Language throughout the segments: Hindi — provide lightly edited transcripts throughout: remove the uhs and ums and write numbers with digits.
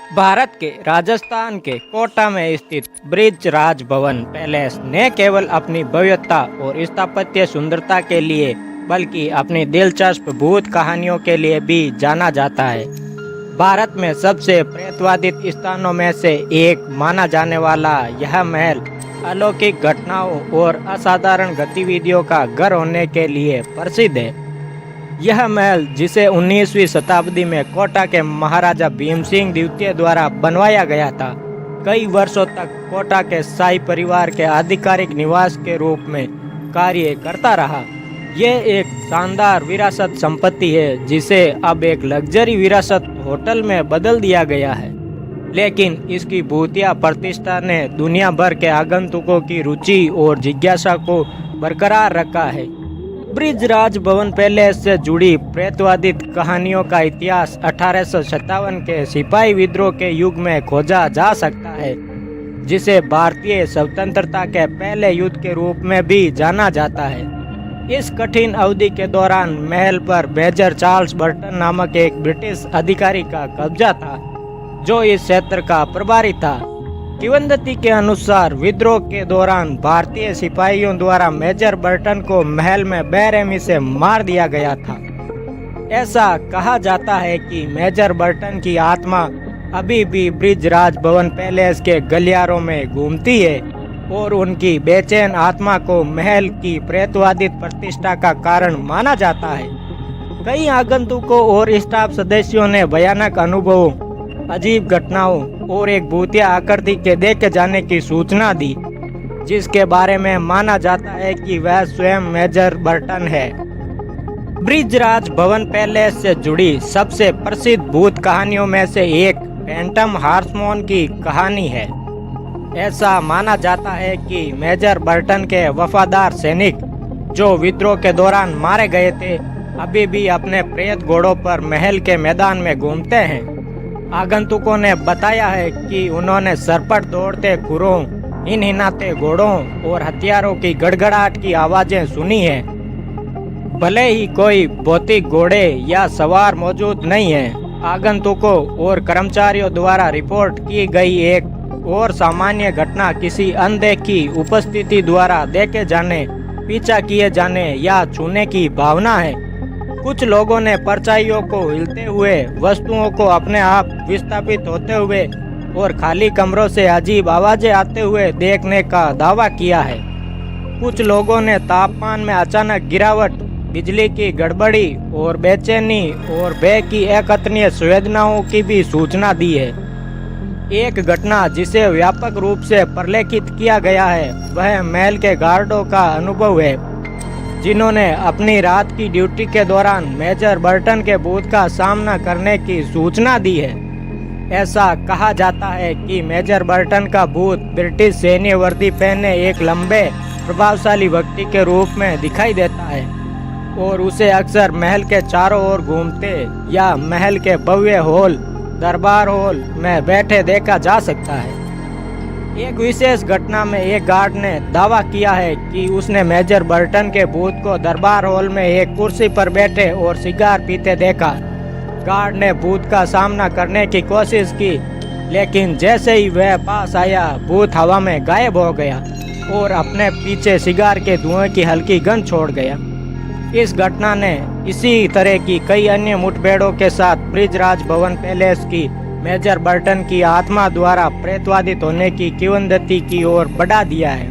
भारत के राजस्थान के कोटा में स्थित ब्रिज राज भवन पैलेस ने केवल अपनी भव्यता और स्थापत्य सुंदरता के लिए बल्कि अपनी दिलचस्प भूत कहानियों के लिए भी जाना जाता है। भारत में सबसे प्रेतवादित स्थानों में से एक माना जाने वाला यह महल अलौकिक घटनाओं और असाधारण गतिविधियों का घर होने के लिए प्रसिद्ध है। यह महल जिसे 19वीं शताब्दी में कोटा के महाराजा भीम सिंह द्वितीय द्वारा बनवाया गया था, कई वर्षों तक कोटा के शाही परिवार के आधिकारिक निवास के रूप में कार्य करता रहा। यह एक शानदार विरासत संपत्ति है जिसे अब एक लग्जरी विरासत होटल में बदल दिया गया है, लेकिन इसकी भूतिया प्रतिष्ठा ने दुनिया भर के आगंतुकों की रुचि और जिज्ञासा को बरकरार रखा है। ब्रिज राज भवन पैलेस से जुड़ी प्रेतवादित कहानियों का इतिहास 1857 के सिपाही विद्रोह के युग में खोजा जा सकता है, जिसे भारतीय स्वतंत्रता के पहले युद्ध के रूप में भी जाना जाता है। इस कठिन अवधि के दौरान महल पर मेजर चार्ल्स बर्टन नामक एक ब्रिटिश अधिकारी का कब्जा था, जो इस क्षेत्र का प्रभारी था। किंवदंती के अनुसार विद्रोह के दौरान भारतीय सिपाहियों द्वारा मेजर बर्टन को महल में बेरहमी से मार दिया गया था। ऐसा कहा जाता है कि मेजर बर्टन की आत्मा अभी भी ब्रिज राज भवन पैलेस के गलियारों में घूमती है और उनकी बेचैन आत्मा को महल की प्रेतवादित प्रतिष्ठा का कारण माना जाता है। कई आगंतुकों और स्टाफ सदस्यों ने भयानक अनुभवों, अजीब घटनाओं और एक भूतिया आकृति के देखे जाने की सूचना दी, जिसके बारे में माना जाता है कि वह स्वयं मेजर बर्टन है। ब्रिज राज भवन पैलेस से जुड़ी सबसे प्रसिद्ध भूत कहानियों में से एक फैंटम हॉर्समैन की कहानी है। ऐसा माना जाता है कि मेजर बर्टन के वफादार सैनिक जो विद्रोह के दौरान मारे गए थे, अभी भी अपने प्रेत घोड़ों पर महल के मैदान में घूमते हैं। आगंतुकों ने बताया है कि उन्होंने सरपट दौड़ते खुरों, हिनहिनाते घोड़ों और हथियारों की गड़गड़ाहट की आवाजें सुनी है। भले ही कोई भौतिक घोड़े या सवार मौजूद नहीं है, आगंतुकों और कर्मचारियों द्वारा रिपोर्ट की गई एक और सामान्य घटना किसी अनदेखी उपस्थिति द्वारा देखे जाने, पीछा किए जाने या छूने की भावना है। कुछ लोगों ने परछाइयों को हिलते हुए, वस्तुओं को अपने आप विस्थापित होते हुए और खाली कमरों से अजीब आवाजें आते हुए देखने का दावा किया है। कुछ लोगों ने तापमान में अचानक गिरावट, बिजली की गड़बड़ी और बेचैनी और भय की अकथनीय संवेदनाओं की भी सूचना दी है। एक घटना जिसे व्यापक रूप से प्रलेखित किया गया है वह महल के गार्डों का अनुभव है, जिन्होंने अपनी रात की ड्यूटी के दौरान मेजर बर्टन के भूत का सामना करने की सूचना दी है। ऐसा कहा जाता है कि मेजर बर्टन का भूत ब्रिटिश सैन्य वर्दी पहने एक लंबे प्रभावशाली व्यक्ति के रूप में दिखाई देता है और उसे अक्सर महल के चारों ओर घूमते या महल के भव्य हॉल, दरबार हॉल में बैठे देखा जा सकता है। एक विशेष घटना में एक गार्ड ने दावा किया है कि उसने मेजर बर्टन के भूत को दरबार हॉल में एक कुर्सी पर बैठे और सिगार पीते देखा। गार्ड ने भूत का सामना करने की कोशिश की, लेकिन जैसे ही वह पास आया, भूत हवा में गायब हो गया और अपने पीछे सिगार के धुएं की हल्की गंध छोड़ गया। इस घटना ने इसी तरह की कई अन्य मुठभेड़ों के साथ ब्रिज राज भवन पैलेस की मेजर बर्टन की आत्मा द्वारा प्रेतवादित होने की किंवदंती की ओर बढ़ा दिया है।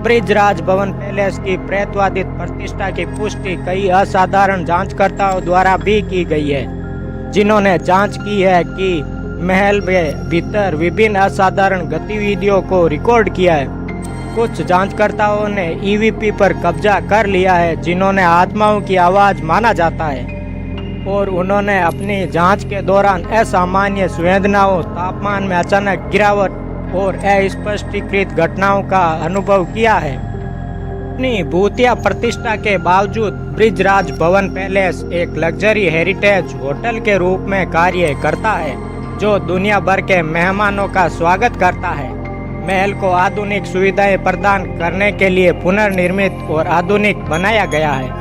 ब्रिज राज भवन पैलेस की प्रेतवादित प्रतिष्ठा की पुष्टि कई असाधारण जांचकर्ताओं द्वारा भी की गई है, जिन्होंने जांच की है कि महल में भीतर विभिन्न असाधारण गतिविधियों को रिकॉर्ड किया है। कुछ जांचकर्ताओं ने ईवीपी पर कब्जा कर लिया है, जिन्होंने आत्माओं की आवाज माना जाता है, और उन्होंने अपनी जांच के दौरान असामान्य संवेदनाओं, तापमान में अचानक गिरावट और अस्पष्टीकृत घटनाओं का अनुभव किया है। अपनी भूतिया प्रतिष्ठा के बावजूद ब्रिज राज भवन पैलेस एक लग्जरी हेरिटेज होटल के रूप में कार्य करता है, जो दुनिया भर के मेहमानों का स्वागत करता है। महल को आधुनिक सुविधाएं प्रदान करने के लिए पुनर्निर्मित और आधुनिक बनाया गया है,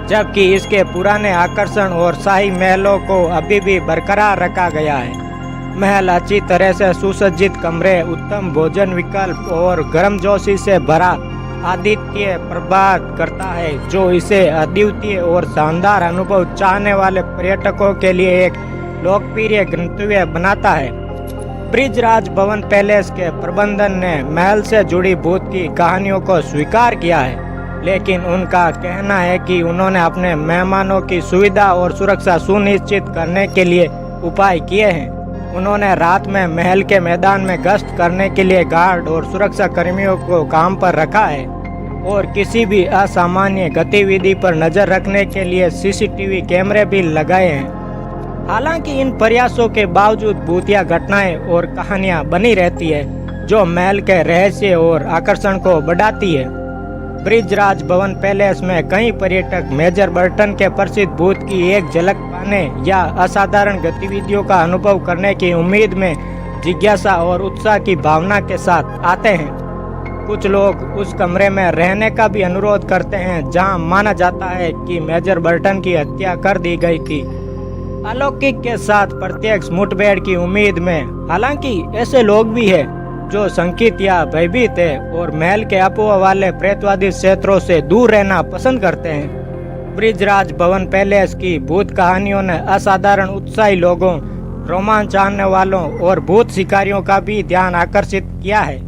जबकि इसके पुराने आकर्षण और शाही महलों को अभी भी बरकरार रखा गया है। महल अच्छी तरह से सुसज्जित कमरे, उत्तम भोजन विकल्प और गर्मजोशी से भरा आतिथ्य प्रदान करता है, जो इसे अद्वितीय और शानदार अनुभव चाहने वाले पर्यटकों के लिए एक लोकप्रिय गंतव्य बनाता है। ब्रिजराज भवन पैलेस के प्रबंधन ने महल से जुड़ी भूत की कहानियों को स्वीकार किया है, लेकिन उनका कहना है कि उन्होंने अपने मेहमानों की सुविधा और सुरक्षा सुनिश्चित करने के लिए उपाय किए हैं। उन्होंने रात में महल के मैदान में गश्त करने के लिए गार्ड और सुरक्षा कर्मियों को काम पर रखा है और किसी भी असामान्य गतिविधि पर नजर रखने के लिए सीसीटीवी कैमरे भी लगाए हैं। हालांकि इन प्रयासों के बावजूद भूतिया घटनाएं और कहानियां बनी रहती है, जो महल के रहस्य और आकर्षण को बढ़ाती है। ब्रिजराज भवन पैलेस में कई पर्यटक मेजर बर्टन के प्रसिद्ध भूत की एक झलक पाने या असाधारण गतिविधियों का अनुभव करने की उम्मीद में जिज्ञासा और उत्साह की भावना के साथ आते हैं। कुछ लोग उस कमरे में रहने का भी अनुरोध करते हैं जहां माना जाता है कि मेजर बर्टन की हत्या कर दी गई थी, अलौकिक के साथ प्रत्यक्ष मुठभेड़ की उम्मीद में। हालांकि ऐसे लोग भी हैं जो शंकित या भयभीत है और महल के अफवाह वाले प्रेतवादी क्षेत्रों से दूर रहना पसंद करते हैं। ब्रिजराज भवन पैलेस की भूत कहानियों ने असाधारण उत्साही लोगों, रोमांच चाहने वालों और भूत शिकारियों का भी ध्यान आकर्षित किया है,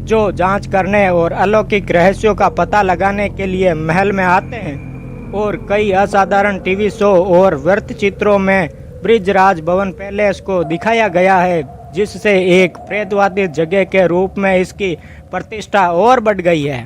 जो जांच करने और अलौकिक रहस्यों का पता लगाने के लिए महल में आते हैं। और कई असाधारण टीवी शो और वृत्तचित्रों में ब्रिजराज भवन पैलेस को दिखाया गया है, जिससे एक प्रेतवादी जगह के रूप में इसकी प्रतिष्ठा और बढ़ गई है।